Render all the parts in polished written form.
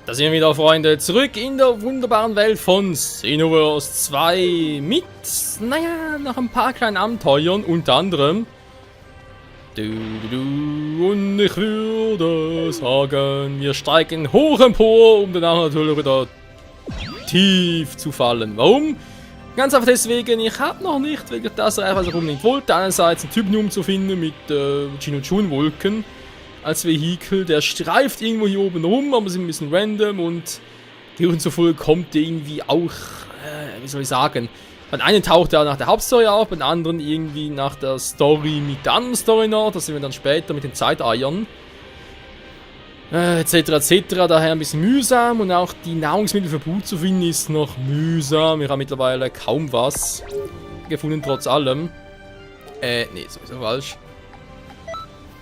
Da sind wir wieder, Freunde, zurück in der wunderbaren Welt von Xenoverse 2 mit, naja, noch ein paar kleinen Abenteuern, unter anderem. Und ich würde sagen, wir steigen hoch empor, um danach natürlich wieder tief zu fallen. Warum? Ganz einfach deswegen, ich habe noch nicht wirklich das erreicht, was ich unbedingt wollte. Einerseits einen Typen zu finden mit Chinochun-Wolken als Vehikel. Der streift irgendwo hier oben rum, aber sind ein bisschen random und die und so voll kommt irgendwie auch, wie soll ich sagen, beim einen taucht er nach der Hauptstory auf, beim anderen irgendwie nach der Story mit der anderen Story noch. Das sind wir dann später mit den Zeiteiern. Etc. etc. Daher ein bisschen mühsam und auch die Nahrungsmittel für Brut zu finden ist noch mühsam. Wir haben mittlerweile kaum was gefunden, trotz allem. Nee, sowieso falsch.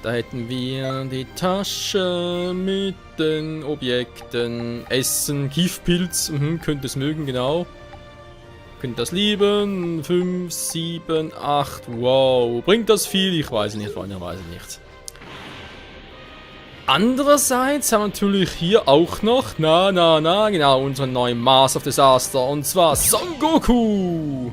Da hätten wir die Tasche mit den Objekten. Essen, Giftpilz, könnte es mögen, genau. Könnte das lieben. 5, 7, 8, wow. Bringt das viel? Ich weiß nicht, Freunde, ich weiß nicht. Andererseits haben wir natürlich hier auch noch, genau, unseren neuen Master of Disaster. Und zwar Son Goku.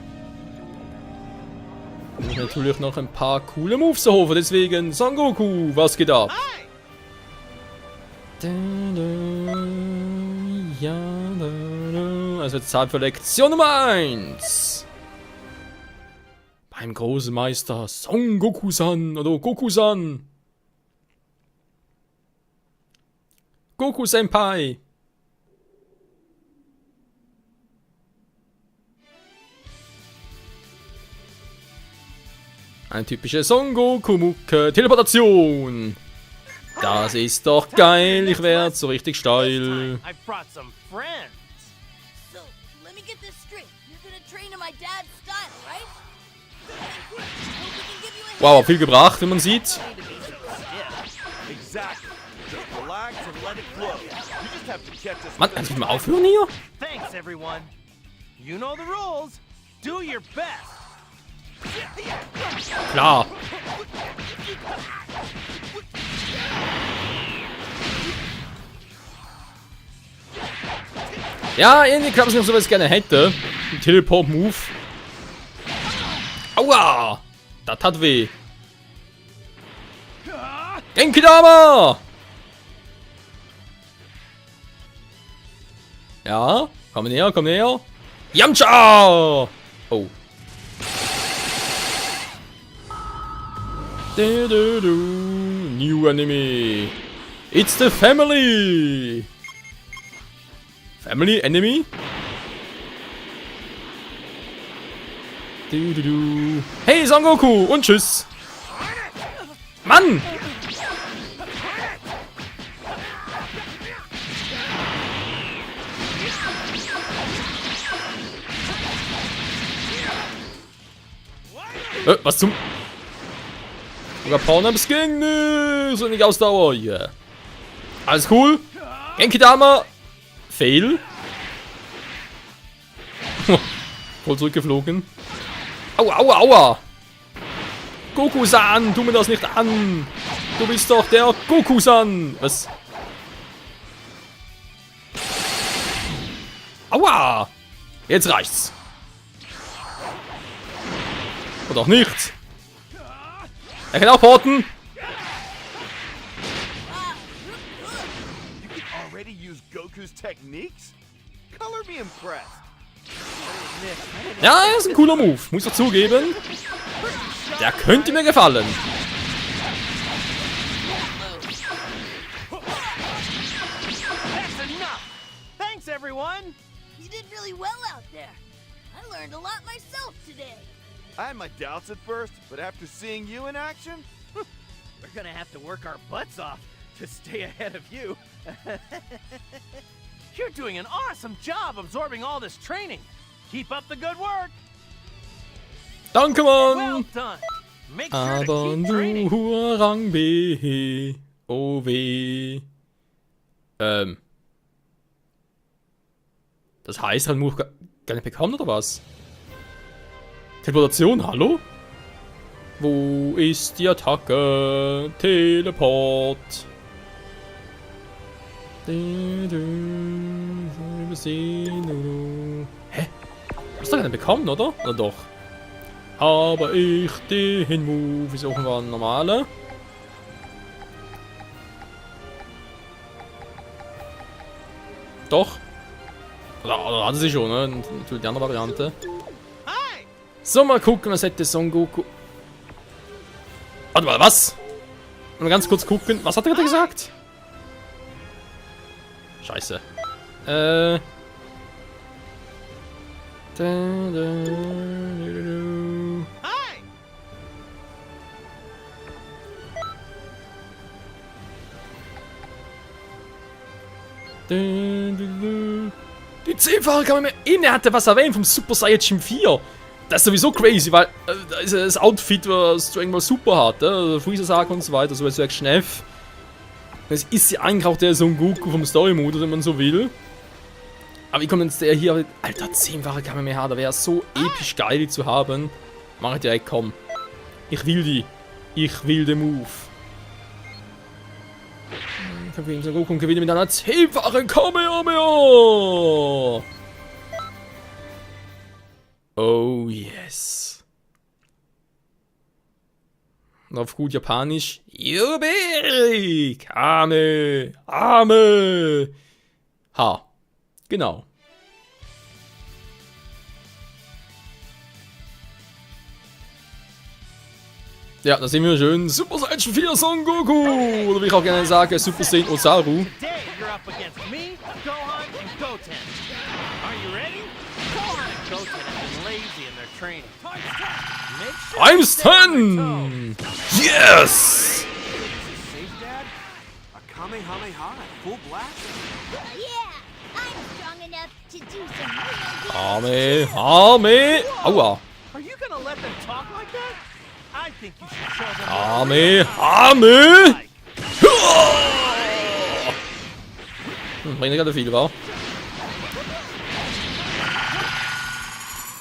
Und natürlich noch ein paar coole Moves erhoffen, deswegen Son Goku, was geht ab? Also Zeit für Lektion Nummer 1. Beim großen Meister Son Goku-san oder Goku-san. Goku-senpai. Ein typische Son Goku-Mucke. Teleportation. Das ist doch geil. Ich werde so richtig steil. Wow, viel gebracht, wie man sieht. Mann, kannst du mal aufhören hier? Klar. Ja, irgendwie klappt es nicht so, was ich gerne hätte. Ein Teleport-Move. Aua! Das hat weh. Genkidama! Ja, komm näher, komm näher. Yamcha! Oh. New enemy. It's the family. Family enemy. Hey Son Goku und tschüss. Mann! Was zum... Sogar Porno bis ging nicht. So nicht Ausdauer. Yeah. Alles cool. Genkidama. Fail. Voll zurückgeflogen. Aua, aua, aua. Goku-san, tu mir das nicht an. Du bist doch der Goku-san. Was? Aua. Jetzt reicht's. Oder auch nicht. Er kann auch porten. Ja, das ist ein cooler Move. Muss ich zugeben. Der könnte mir gefallen. Thanks, everyone. You did really well out there. I learned a lot myself today. I had my doubts at first, but after seeing you in action, we're gonna have to work our butts off to stay ahead of you. You're doing an awesome job absorbing all this training. Keep up the good work. Danke, Mann. Well done. Make sure to Aber keep training. nur Rang B. Oh weh. Das heißt, halt muss gar nicht bekommen, oder was? Teleportation, hallo? Wo ist die Attacke? Teleport. Übersehen. Hä? Hast du gar nicht bekommen, oder? Oder doch? Aber ich den Move ist auch ein normaler. Doch. Oder hatte sie schon, ne? Natürlich die andere Variante. So, mal gucken, was hätte Son Goku. Warte mal, was? Mal ganz kurz gucken. Was hat er gerade gesagt? Scheiße. Die 10-fache kann man mehr. Eben, er hatte was erwähnt vom Super Saiyajin 4. Das ist sowieso crazy, weil das Outfit, was Dragon Ball Super hat, Freezer Saga und so weiter, so als Action F. Das ist ja eigentlich auch der Son Goku vom Story-Modus, wenn man so will. Aber wie kommt jetzt der hier? Alter, 10-fache Kamehameha, da wäre so episch geil, die zu haben. Mach ich direkt, komm. Ich will die. Ich will den Move. Ich kann gegen Son Goku und gewinne mit einer 10-fachen Kamehameha. Oh yes. Und auf gut Japanisch. Yubiri! Kame! Ame! Ha. Genau. Ja, da sehen wir schön. Super Saiyan 4 Son Goku! Oder wie ich auch gerne sage, Super Saiyan Osaru. Today you're up against me, Gohan, and Goten. Are you ready? Gohan and Goten have been lazy in their training. Make sure I'm you stay on Stan! your Yes! Safe, Dad? A Kamehameha at full blast? Yeah, I'm strong enough to do some real Ame! Ame! Aua! Are you gonna let them talk like that? I think you should show them. Ame! Ame! Like. Bringt gerade viel, wa?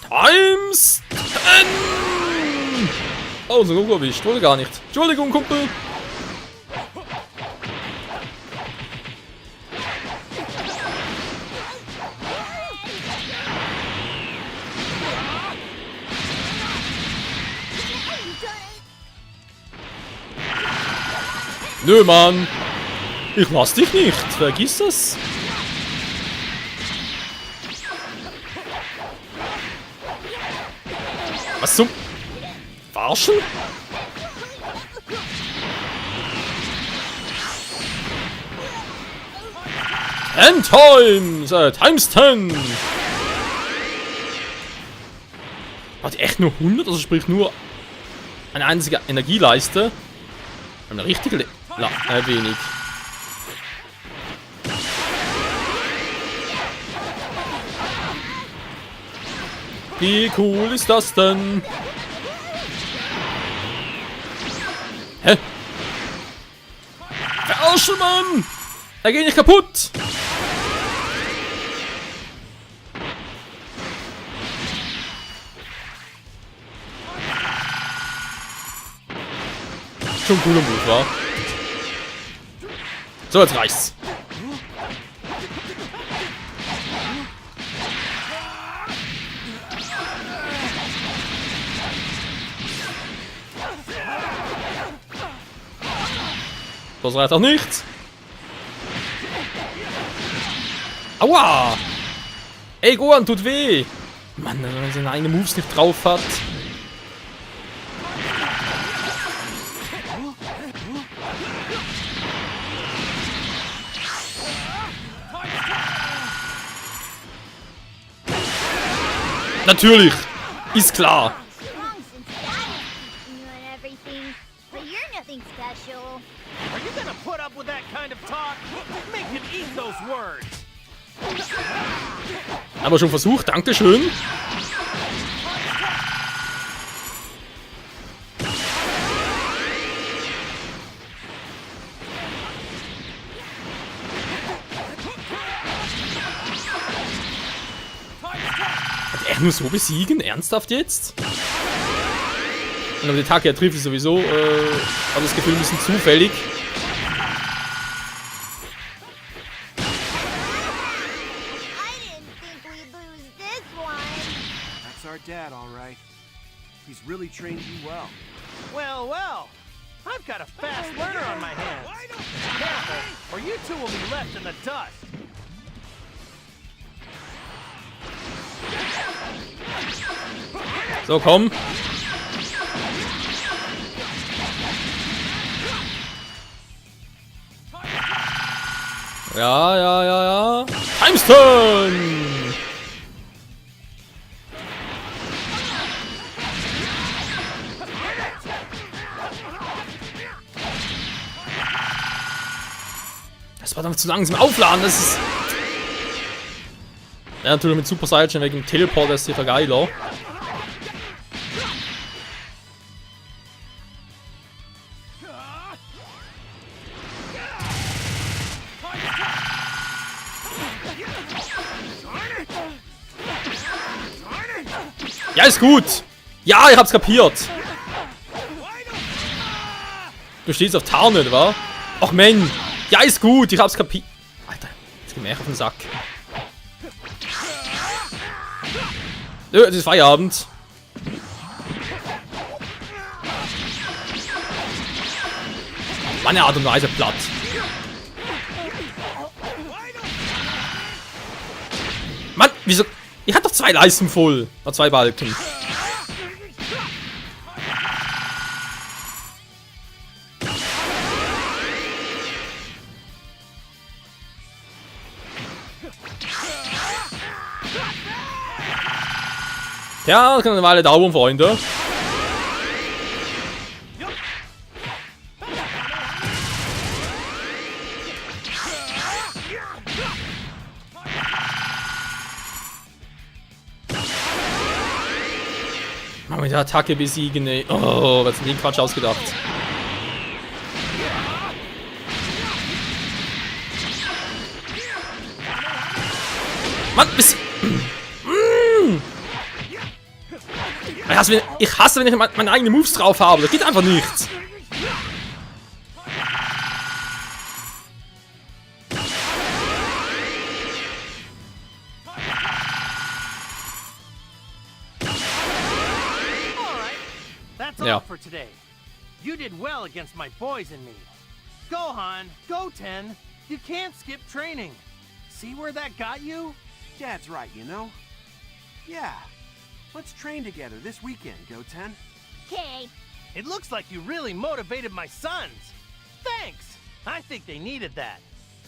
Times 10! Oh, so Goku erwischt. Wurde gar nicht. Entschuldigung, Kumpel. Nö, Mann. Ich lass dich nicht. Vergiss es. Was zum... Verarschen? Times 10! Hat die echt nur 100? Also sprich nur eine einzige Energieleiste? Eine richtige wenig. Wie cool ist das denn? Hä? Verarschen, Mann! Er geht nicht kaputt! Schon ein cooler Move, wa? So, jetzt reicht's. Das reicht auch nicht. Aua! Ey, Gohan, tut weh! Mann, wenn man seine eigenen Moves nicht drauf hat. Natürlich! Ist klar! strong since Daddy's teaching you and everything, but you're nothing special. Are you gonna put up with that kind of talk? Make him eat those words. Aber schon versucht, dankeschön. Hat er nur so besiegen? Ernsthaft jetzt? Und aber die Attacke, er trifft sowieso, habe das Gefühl, ein bisschen zufällig. our dad, all right. He's really trained you well. Well, well. I've got a fast learner on my hands. Careful, or you two will be left in the dust. So, komm. Ja. Timestone! Das war doch zu langsam aufladen, das ist... Ja, natürlich mit Super Saiyan wegen dem Teleport, das ist sicher geiler. Ja, ist gut! Ja, ich hab's kapiert! Du stehst auf Tarnet, wa? Och, Mann! Ja, ist gut, ich hab's kapiert. Alter, jetzt geht mir echt auf den Sack. Nö, es ist Feierabend. Meine Art und Weise platt. Mann, wieso? Ich hatte doch 2 Leisten voll. Oder 2 Balken. Ja, das kann eine Weile dauern, Freunde. Mal mit der Attacke besiegen, ey. Oh, was ist denn den Quatsch ausgedacht? Mann, bis... Ich hasse, wenn ich meine eigenen Moves drauf habe. Das geht einfach nicht. That's all for today. You did well against my boys and me. Gohan, Goten, you can't skip training. See where that got you? Dad's right, you know? Yeah. Let's train together this weekend, Goten. Okay. It looks like you really motivated my sons. Thanks. I think they needed that.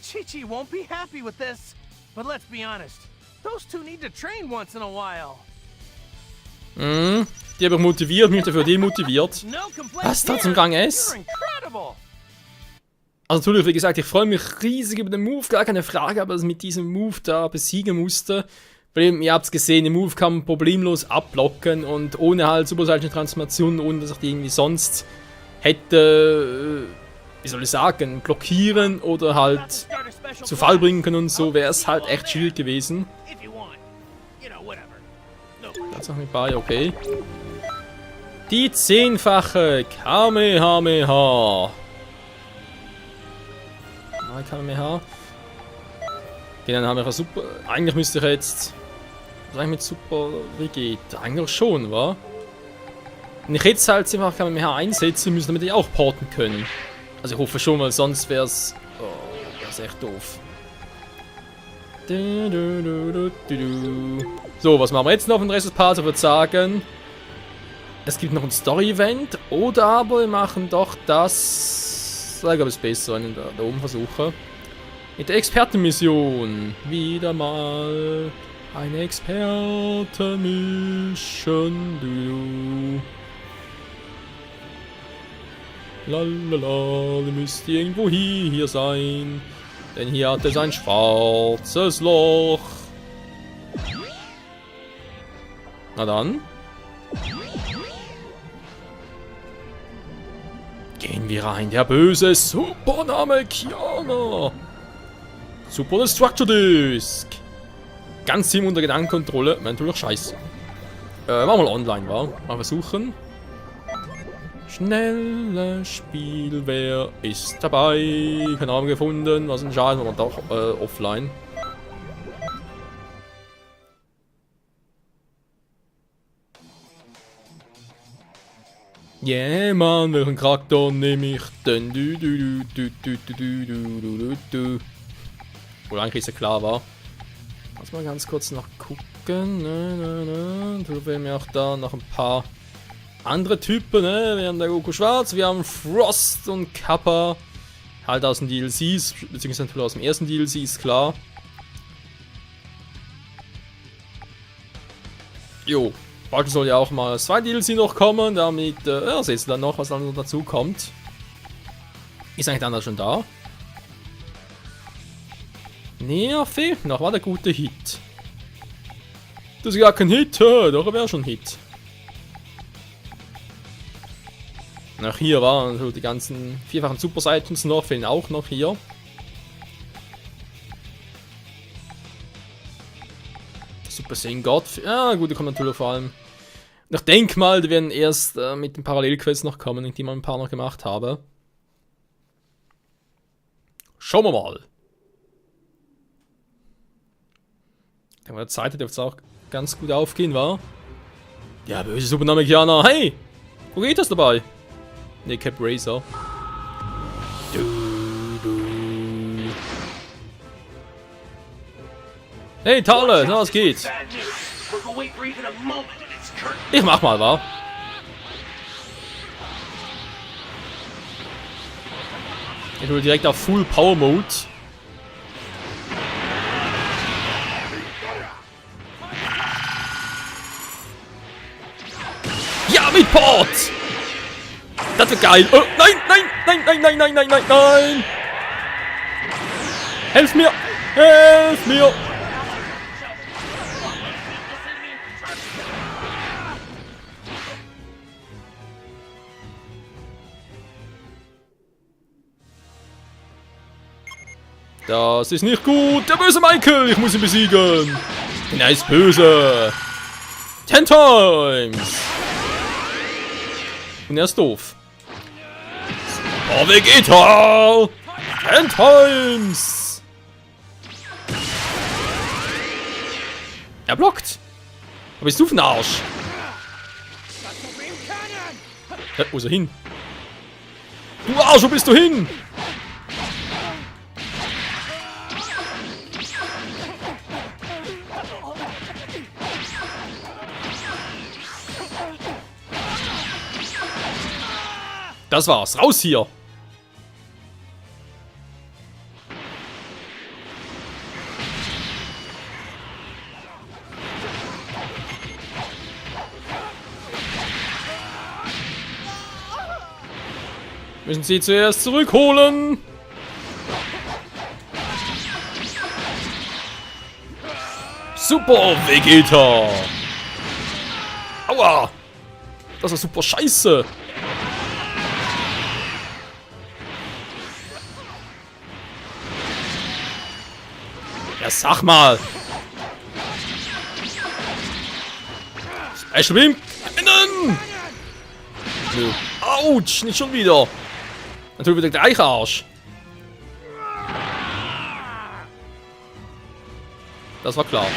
Chi-Chi won't be happy with this. But let's be honest. Those two need to train once in a while. Die habe ich motiviert, mich dafür demotiviert. Was da zum Gang ist? Also natürlich, wie gesagt, ich freue mich riesig über den Move, gar keine Frage, aber dass ich mit diesem Move da besiegen musste. Weil ihr habt es gesehen, den Move kann man problemlos abblocken und ohne halt Super Saiyan Transformation, ohne dass ich die irgendwie sonst hätte, wie soll ich sagen, blockieren oder halt zu Fall bringen können und so, wäre es halt echt schwierig gewesen. Das noch mit bei, okay. Die 10-fache Kamehameha. Kamehameha. Okay, dann haben wir super. Eigentlich müsste ich jetzt. Was eigentlich mit Super wie geht? Eigentlich schon, wa? Wenn ich jetzt halt einfach Kamehameha einsetzen müsste, damit ich auch porten können. Also ich hoffe schon, weil sonst wäre es. Oh, das ist echt doof. So, was machen wir jetzt noch im Rest des Parts? Ich würde sagen, es gibt noch ein Story-Event. Oder aber wir machen doch das. Ich glaube, es ist besser, wenn ich da oben versuche. Mit der Expertenmission. Wieder mal eine Expertenmission. Lalala, du müsst irgendwo hier sein. Denn hier hat es ein schwarzes Loch. Na dann. Gehen wir rein. Der böse Supername Kiana. Super Destructor Disc. Ganz Team unter Gedankenkontrolle. Wäre natürlich scheiße. Machen wir mal online, wa? Mal versuchen. Schnelles Spiel, wer ist dabei? Kein Namen gefunden, was ein Schaden, aber doch offline. Yeah, Mann, welchen Charakter nehme ich denn? Wohl eigentlich ist ja klar war. Lass mal ganz kurz noch gucken. Du wählen wir auch da noch ein paar andere Typen, ne? Wir haben der Goku Schwarz, wir haben Frost und Kappa. Halt aus den DLCs, beziehungsweise aus dem ersten DLC, ist klar. Jo, bald soll ja auch mal das zweite DLC noch kommen, damit, seht ihr dann noch, was dann dazu kommt. Ist eigentlich dann schon da? Nee, fehlt noch, war der gute Hit. Das ist gar kein Hit, doch, wäre schon ein Hit. Ach, hier waren also die ganzen vierfachen Super Saiyans noch, fehlen auch noch hier. Super Saiyan God. Ja, gut, die kommen natürlich vor allem. Ich denke mal, die werden erst mit den Parallelquests noch kommen, die man ein paar noch gemacht habe. Schauen wir mal. Ich denke mal, der Zeit dürfte es auch ganz gut aufgehen, war. Ja, böse Super Namekianer. Hey! Wo geht das dabei? Ne, Cap Razor. Hey, Tale, was geht? Ich mach mal, wa? Ich will direkt auf Full Power Mode. Ja, mit Port! Das wird geil. Oh, nein, nein, nein, nein, nein, nein, nein, nein, nein. Helf mir. Helf mir. Das ist nicht gut. Der böse Michael. Ich muss ihn besiegen. Denn er ist böse. 10 times. Und er ist doof. Oh, Vegeta! 10 times! Er blockt! Aber bist du für ein Arsch? Wo ist er hin? Du Arsch, wo bist du hin? Das war's. Raus hier! Müssen sie zuerst zurückholen. Super Vegeta. Aua. Das ist super scheiße. Ja, sag mal. Special Beam. Innen. Nö. Autsch, nicht schon wieder. Natürlich wieder der gleiche Arsch. Das war klar.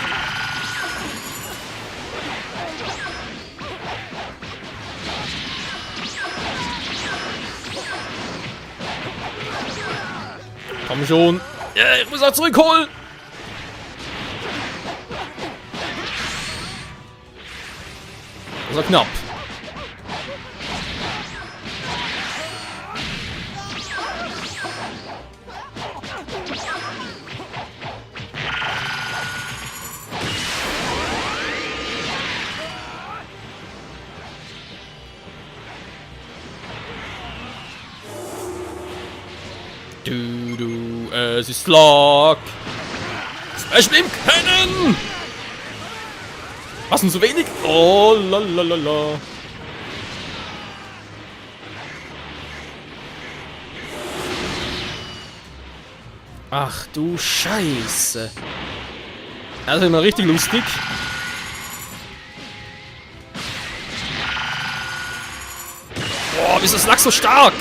Komm schon. Ja, ich muss auch zurückholen. Das war knapp. Es ist Lock. Special Beam Cannon. Was denn so wenig? Oh, lalalala. Ach du Scheiße. Das ist immer richtig lustig. Boah, wie ist das Lack so stark?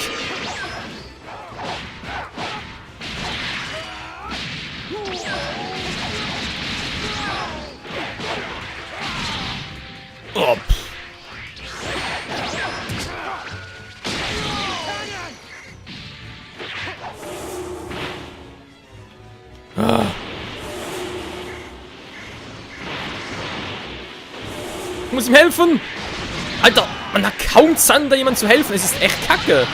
muss ihm helfen. Alter, man hat kaum Zeit, da jemand zu helfen. Es ist echt kacke.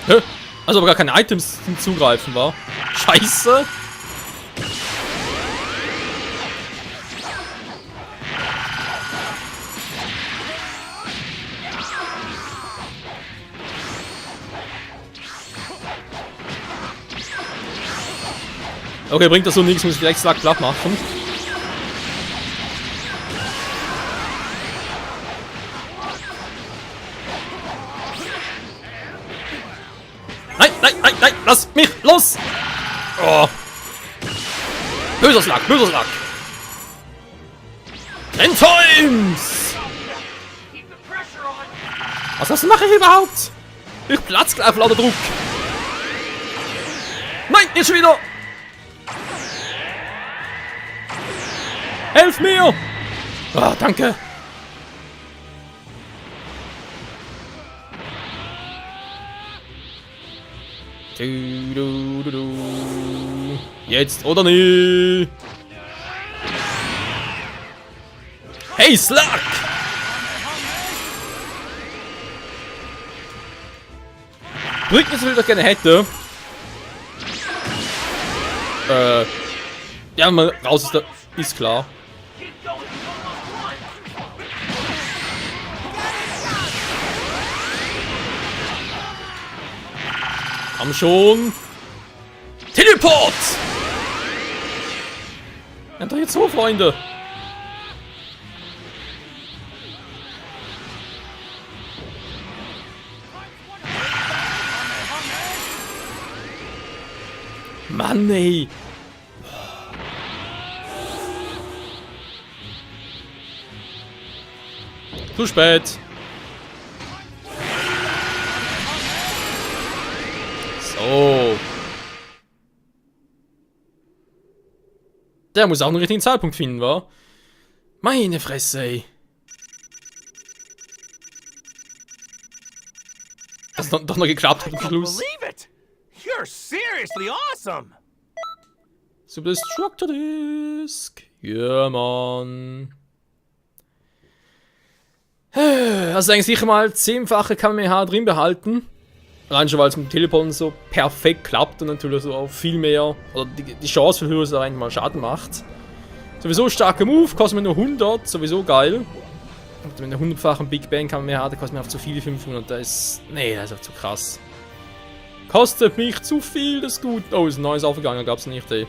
Hä? Also aber gar keine Items zum Zugreifen war. Scheiße. Okay, bringt das so nichts, muss ich direkt Slug platt machen. Nein, nein, nein, nein, lass mich los! Oh. Böser Slug, böser Slug! Endtimes! Was mache ich überhaupt? Ich platz gleich auf lauter Druck. Nein, jetzt schon wieder! Helf mir! Oh, danke! Jetzt oder nie! Hey, Slug! Bringt mir so viel, was ich gerne hätte. Ja, mal raus ist, ist klar. Komm schon! Teleport! Ja, doch jetzt so, Freunde! Mann, ey! Zu spät! So. Der muss auch einen richtigen Zeitpunkt finden, wa? Meine Fresse, ey. Das doch noch geklappt hat am Schluss. Believe it! You're seriously awesome! Super Destructor Disc. Ja, Mann. Also eigentlich sicher mal 10-fache Kamehameha drin behalten. Allein schon, weil es mit dem Teleporten so perfekt klappt und natürlich so auch viel mehr, oder die Chance viel höher ist, dass er eigentlich mal Schaden macht. Sowieso starker Move, kostet mir nur 100, sowieso geil. Und mit einer 100-fachen Big Bang Kamehameha, der kostet mir auch zu viel 500, das ist, nee, das ist auch zu krass. Kostet mich zu viel, das ist gut. Oh, ist ein neues aufgegangen, gab's nicht, ey.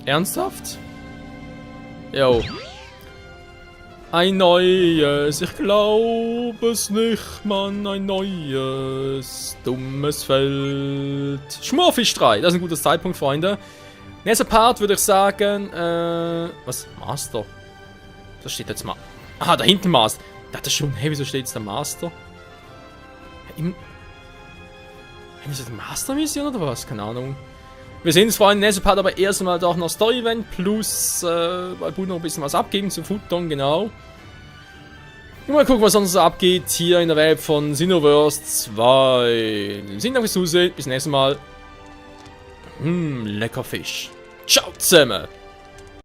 Ernsthaft? Jo. Ein neues, ich glaube es nicht, Mann, ein neues, dummes Feld. Schmorfisch 3, das ist ein guter Zeitpunkt, Freunde. Nächster Part würde ich sagen, was? Master? Da steht jetzt mal. Aha, da hinten Master. Ich dachte schon, hey, wieso steht jetzt der Master? Ist das eine Master-Mission oder was? Keine Ahnung. Wir sehen uns vor allem im nächsten Part aber erst einmal doch noch Story-Event plus bei Bud noch ein bisschen was abgeben zum Futtern, genau. Und mal gucken, was sonst so abgeht hier in der Welt von Xenoverse 2. Vielen Dank fürs Zusehen, bis zum nächsten Mal. Lecker Fisch. Ciao zusammen.